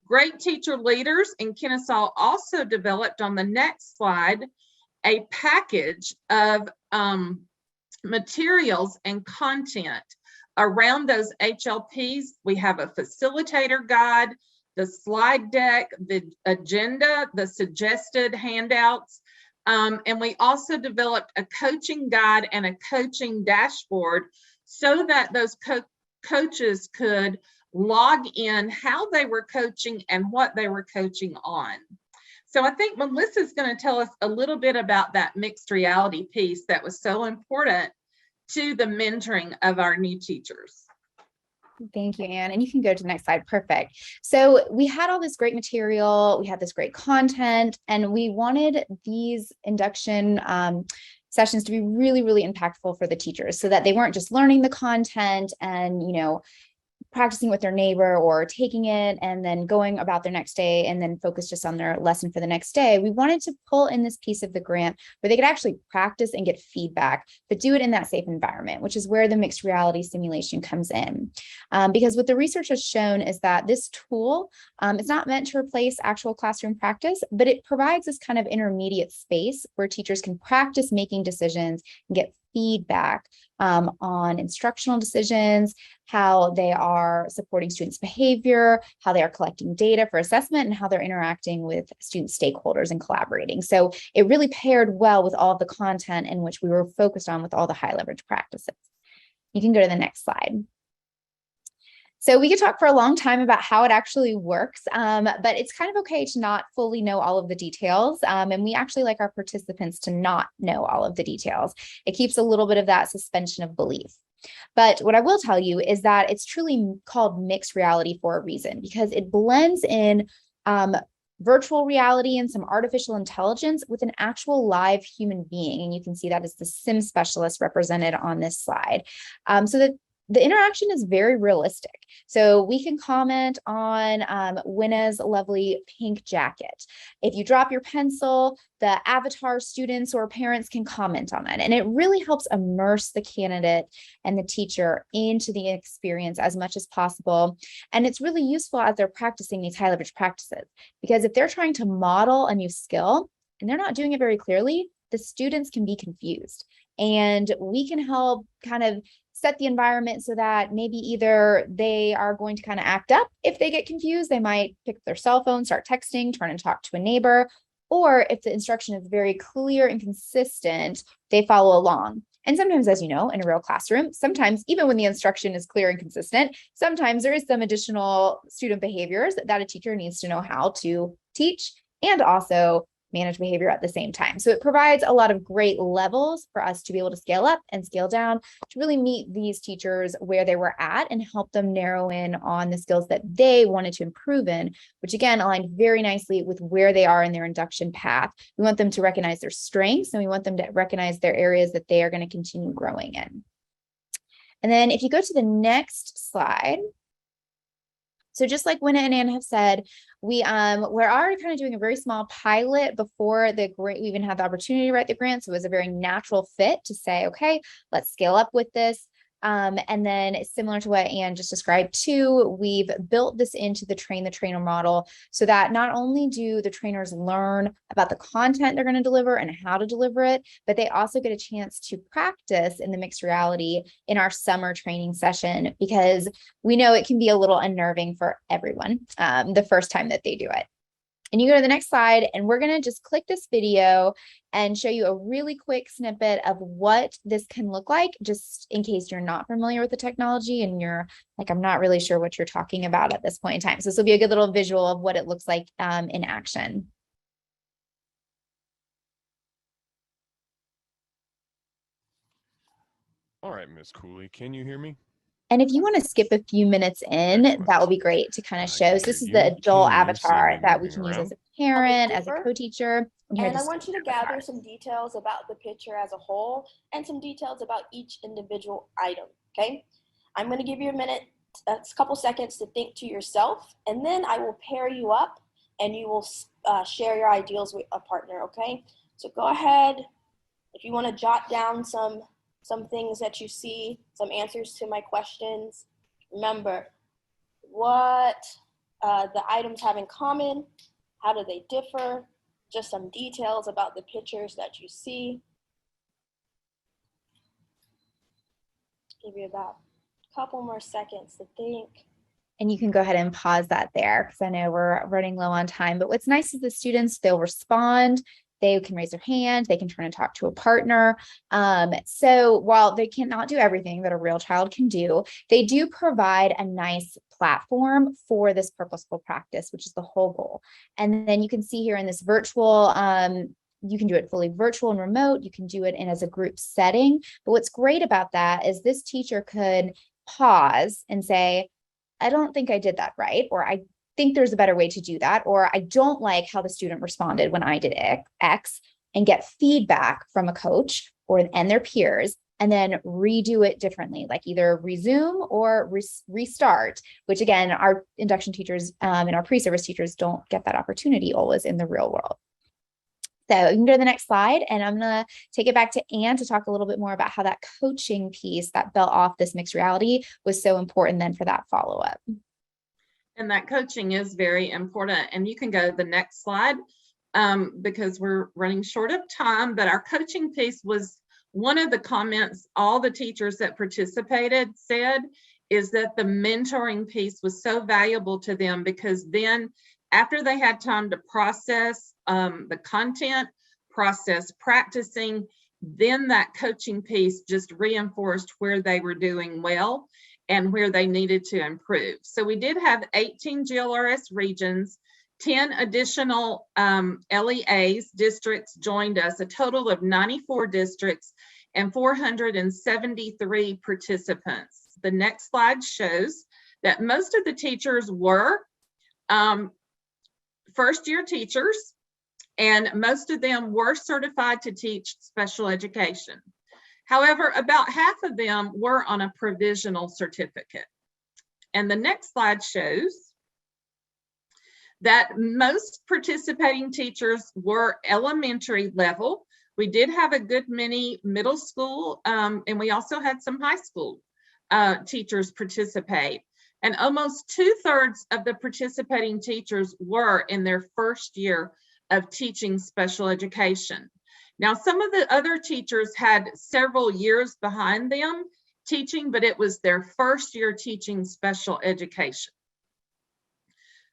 Great teacher leaders in Kennesaw also developed, on the next slide, a package of materials and content around those HLPs. We have a facilitator guide, the slide deck, the agenda, the suggested handouts, and we also developed a coaching guide and a coaching dashboard so that those coaches could log in how they were coaching and what they were coaching on. So I think Melissa's going to tell us a little bit about that mixed reality piece that was so important to the mentoring of our new teachers. Thank you, Anne. And you can go to the next slide. Perfect. So we had all this great material, we had this great content, and we wanted these induction sessions to be really, really impactful for the teachers, so that they weren't just learning the content and, practicing with their neighbor or taking it and then going about their next day and then focus just on their lesson for the next day. We wanted to pull in this piece of the grant where they could actually practice and get feedback, but do it in that safe environment, which is where the mixed reality simulation comes in. Because what the research has shown is that this tool is not meant to replace actual classroom practice, but it provides this kind of intermediate space where teachers can practice making decisions and get feedback on instructional decisions, how they are supporting students' behavior, how they are collecting data for assessment, and how they're interacting with student stakeholders and collaborating. So it really paired well with all of the content in which we were focused on with all the high leverage practices. You can go to the next slide. So we could talk for a long time about how it actually works, but it's kind of okay to not fully know all of the details. And we actually like our participants to not know all of the details. It keeps a little bit of that suspension of belief. But what I will tell you is that it's truly called mixed reality for a reason, because it blends in virtual reality and some artificial intelligence with an actual live human being. And you can see that as the sim specialist represented on this slide. So that the interaction is very realistic. So we can comment on Winna's lovely pink jacket. If you drop your pencil, the avatar students or parents can comment on it. And it really helps immerse the candidate and the teacher into the experience as much as possible. And it's really useful as they're practicing these high leverage practices, because if they're trying to model a new skill and they're not doing it very clearly, the students can be confused. And we can help kind of set the environment so that maybe either they are going to kind of act up if they get confused. They might pick up their cell phone, start texting, turn and talk to a neighbor, or if the instruction is very clear and consistent, they follow along. And sometimes, as you know, in a real classroom, sometimes even when the instruction is clear and consistent, sometimes there is some additional student behaviors that a teacher needs to know how to teach and also manage behavior at the same time. So it provides a lot of great levels for us to be able to scale up and scale down to really meet these teachers where they were at and help them narrow in on the skills that they wanted to improve in, which again aligned very nicely with where they are in their induction path. We want them to recognize their strengths and we want them to recognize their areas that they are going to continue growing in. And then if you go to the next slide, so just like Winna and Ann have said, we're already kind of doing a very small pilot before the grant. We even had the opportunity to write the grant. So it was a very natural fit to say, okay, let's scale up with this. And then similar to what Ann just described too, we've built this into the train the trainer model so that not only do the trainers learn about the content they're going to deliver and how to deliver it, but they also get a chance to practice in the mixed reality in our summer training session, because we know it can be a little unnerving for everyone the first time that they do it. And you go to the next slide and we're going to just click this video and show you a really quick snippet of what this can look like, just in case you're not familiar with the technology and you're like, I'm not really sure what you're talking about at this point in time. So this will be a good little visual of what it looks like in action. All right, Miss Cooley, can you hear me? And if you want to skip a few minutes in, that will be great to kind of show. So this is the adult avatar that we can use as a parent, as a co-teacher. And I want you to gather some details about the picture as a whole and some details about each individual item, okay? I'm going to give you a minute, a couple seconds to think to yourself, and then I will pair you up and you will share your ideals with a partner, okay? So go ahead. If you want to jot down some things that you see, some answers to my questions. Remember what the items have in common, how do they differ, just some details about the pictures that you see. Give you about a couple more seconds to think. And you can go ahead and pause that there because I know we're running low on time. But what's nice is the students, they'll respond. They can raise their hand, they can turn and talk to a partner. So while they cannot do everything that a real child can do, they do provide a nice platform for this purposeful practice, which is the whole goal. And then you can see here in this virtual, you can do it fully virtual and remote. You can do it in as a group setting. But what's great about that is this teacher could pause and say, I don't think I did that right, or I think there's a better way to do that, or I don't like how the student responded when I did X, and get feedback from a coach and their peers, and then redo it differently, like either resume or restart, which again, our induction teachers and our pre-service teachers don't get that opportunity always in the real world. So you can go to the next slide, and I'm going to take it back to Ann to talk a little bit more about how that coaching piece that built off this mixed reality was so important then for that follow-up. And that coaching is very important. And you can go to the next slide because we're running short of time, but our coaching piece was one of the comments all the teachers that participated said is that the mentoring piece was so valuable to them, because then after they had time to process the content, process practicing, then that coaching piece just reinforced where they were doing well and where they needed to improve. So we did have 18 GLRS regions, 10 additional LEAs, districts joined us, a total of 94 districts and 473 participants. The next slide shows that most of the teachers were first-year teachers, and most of them were certified to teach special education. However, about half of them were on a provisional certificate. And the next slide shows that most participating teachers were elementary level. We did have a good many middle school, and we also had some high school teachers participate. And almost 2/3 of the participating teachers were in their first year of teaching special education. Now, some of the other teachers had several years behind them teaching, but it was their first year teaching special education.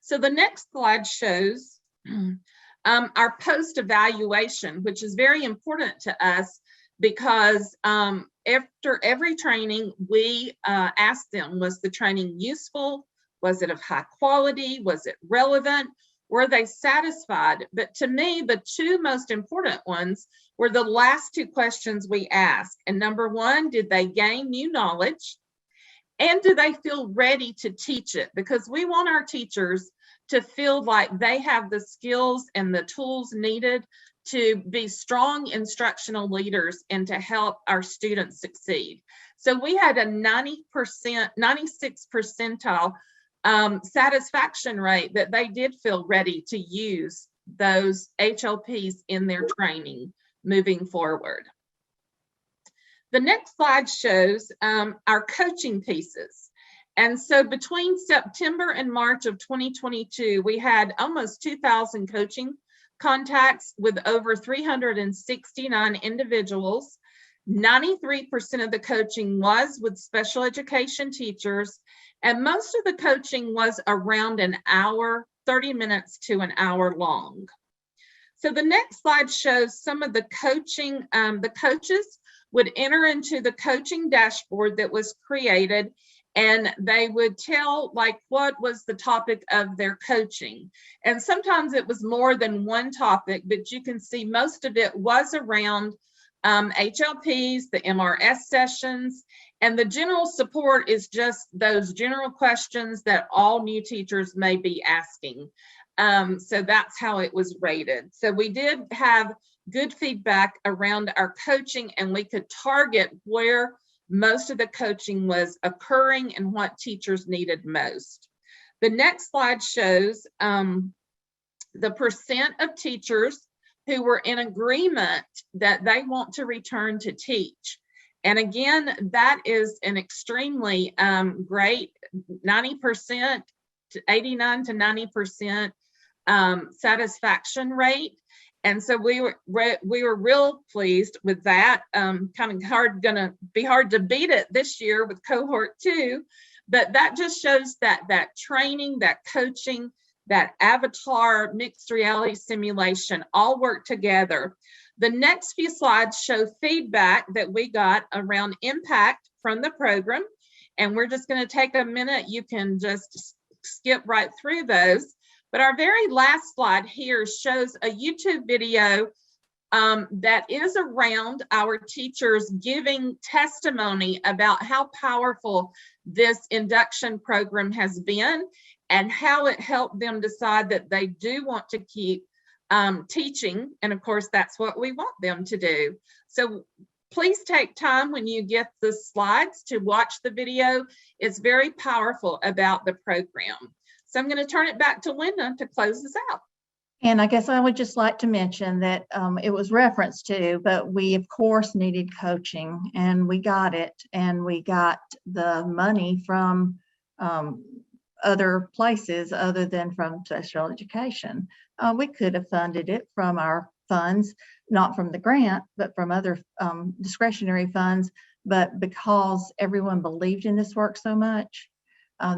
So the next slide shows our post-evaluation, which is very important to us, because after every training, we asked them, was the training useful? Was it of high quality? Was it relevant? Were they satisfied? But to me, the two most important ones were the last two questions we asked. And number one, did they gain new knowledge? And do they feel ready to teach it? Because we want our teachers to feel like they have the skills and the tools needed to be strong instructional leaders and to help our students succeed. So we had a 96 percentile satisfaction rate that they did feel ready to use those HLPs in their training moving forward. The next slide shows our coaching pieces. And so between September and March of 2022, we had almost 2,000 coaching contacts with over 369 individuals. 93% of the coaching was with special education teachers, and most of the coaching was around an hour, 30 minutes to an hour long. So the next slide shows some of the coaching. The coaches would enter into the coaching dashboard that was created, and they would tell like what was the topic of their coaching. And sometimes it was more than one topic, but you can see most of it was around HLPs, the MRS sessions, and the general support is just those general questions that all new teachers may be asking. So that's how it was rated. So we did have good feedback around our coaching, and we could target where most of the coaching was occurring and what teachers needed most. The next slide shows the percent of teachers who were in agreement that they want to return to teach. And again, that is an extremely great 90% to 89 to 90% satisfaction rate. And so we were real pleased with that. Kind of gonna be hard to beat it this year with cohort 2, but that just shows that training, that coaching, that avatar mixed reality simulation all work together. The next few slides show feedback that we got around impact from the program. And we're just gonna take a minute. You can just skip right through those. But our very last slide here shows a YouTube video that is around our teachers giving testimony about how powerful this induction program has been and how it helped them decide that they do want to keep teaching. And of course, that's what we want them to do. So please take time when you get the slides to watch the video. It's very powerful about the program. So I'm going to turn it back to Linda to close this out. And I guess I would just like to mention that it was referenced to, but we of course needed coaching, and we got it, and we got the money from other places other than from special education. We could have funded it from our funds, not from the grant, but from other discretionary funds. But because everyone believed in this work so much,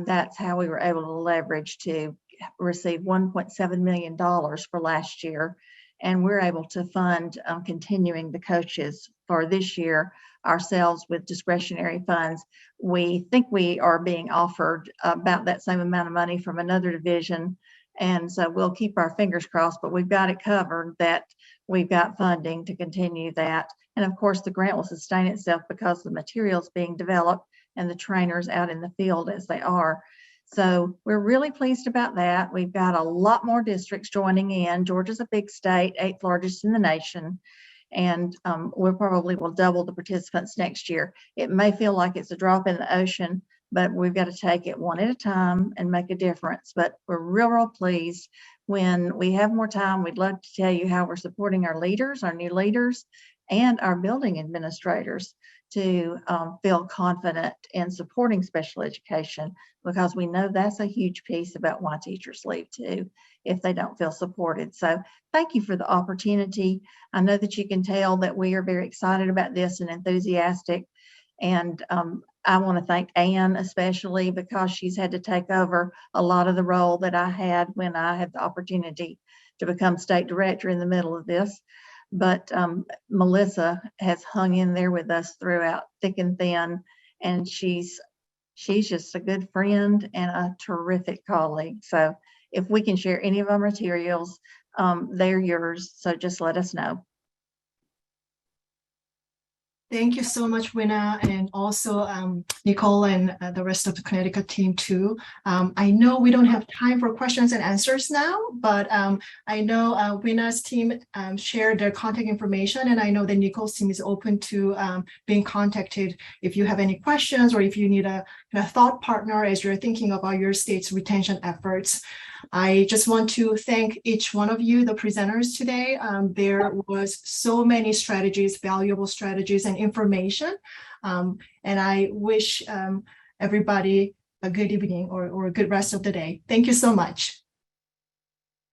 that's how we were able to leverage to receive $1.7 million for last year. And we're able to fund continuing the coaches for this year ourselves with discretionary funds. We think we are being offered about that same amount of money from another division. And so we'll keep our fingers crossed, but we've got it covered that we've got funding to continue that. And of course, the grant will sustain itself because the materials being developed and the trainers out in the field as they are. So we're really pleased about that. We've got a lot more districts joining in. Georgia's a big state, 8th largest in the nation. And we probably will double the participants next year. It may feel like it's a drop in the ocean, but we've got to take it one at a time and make a difference. But we're real pleased. When we have more time, we'd love to tell you how we're supporting our leaders, our new leaders, and our building administrators to feel confident in supporting special education, because we know that's a huge piece about why teachers leave too, if they don't feel supported. So thank you for the opportunity. I know that you can tell that we are very excited about this and enthusiastic. And I want to thank Ann especially, because she's had to take over a lot of the role that I had when I had the opportunity to become state director in the middle of this. but Melissa has hung in there with us throughout thick and thin, and she's just a good friend and a terrific colleague. So if we can share any of our materials, they're yours. So just let us know. Thank you so much, Winna, and also Nicole and the rest of the Connecticut team too. I know we don't have time for questions and answers now, but I know Winna's team shared their contact information, and I know that Nicole's team is open to being contacted if you have any questions or if you need a thought partner as you're thinking about your state's retention efforts. I just want to thank each one of you, the presenters today. There was so many strategies, valuable strategies and information. And I wish everybody a good evening or a good rest of the day. Thank you so much.